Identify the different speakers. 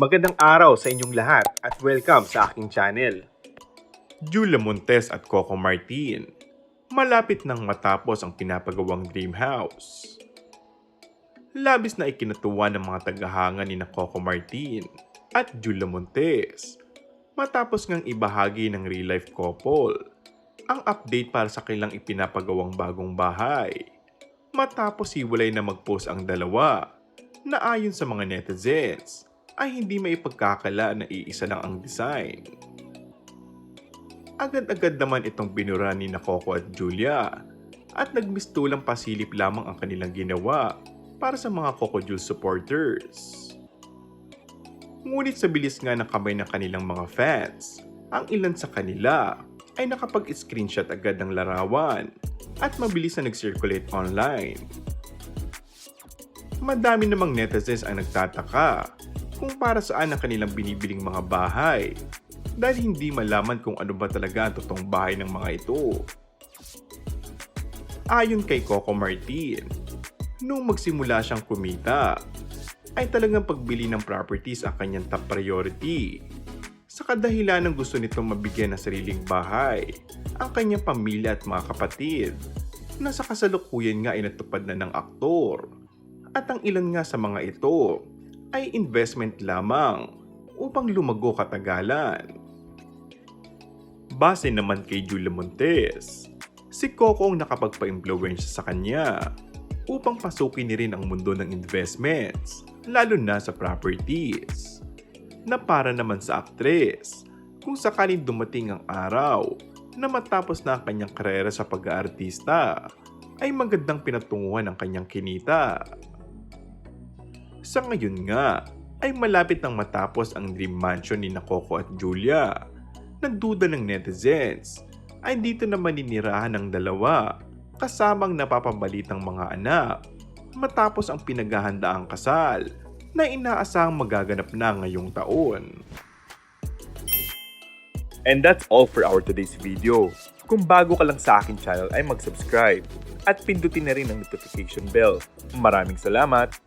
Speaker 1: Magandang araw sa inyong lahat at welcome sa aking channel. Julia Montes at Coco Martin, malapit nang matapos ang pinapagawang dream house. Labis na ikinatuwa ng mga tagahanga ni Coco Martin at Julia Montes matapos ngang ibahagi ng real-life couple ang update para sa kanilang ipinapagawang bagong bahay. Matapos hiwalay na mag-post ang dalawa na ayon sa mga netizens ay hindi maipagkakala na iisa lang ang design. Agad-agad naman itong binura ni Coco at Julia at nagmistulang pasilip lamang ang kanilang ginawa para sa mga Coco Jules supporters. Ngunit sa bilis nga ng kamay ng kanilang mga fans, ang ilan sa kanila ay nakapag-screenshot agad ng larawan at mabilis na nag-circulate online. Madami namang netizens ang nagtataka kung para saan ang kanilang binibiling mga bahay dahil hindi malaman kung ano ba talaga ang totoong bahay ng mga ito. Ayon kay Coco Martin, nung magsimula siyang kumita, ay talagang pagbili ng properties ang kanyang top priority. Sa kadahilan ng gusto nitong mabigyan ng sariling bahay ang kanyang pamilya at mga kapatid na sa kasalukuyan nga ay natupad na ng aktor. At ang ilan nga sa mga ito ay investment lamang upang lumago katagalan. Base naman kay Julia Montes, si Coco ang nakapagpa-impluwensya sa kanya upang pasukin ni rin ang mundo ng investments, lalo na sa properties. Na para naman sa aktres, kung sakaling dumating ang araw na matapos na ang kanyang karera sa pag-aartista, ay magandang pinatunguhan ang kanyang kinita. Sa ngayon nga, ay malapit nang matapos ang dream mansion ni Coco at Julia. Nagduda ng netizens ay dito na maninirahan ng dalawa kasamang napapabalitang mga anak matapos ang pinaghahandaang kasal na inaasahang magaganap na ngayong taon.
Speaker 2: And that's all for our today's video. Kung bago ka lang sa aking channel ay mag-subscribe at pindutin na rin ang notification bell. Maraming salamat!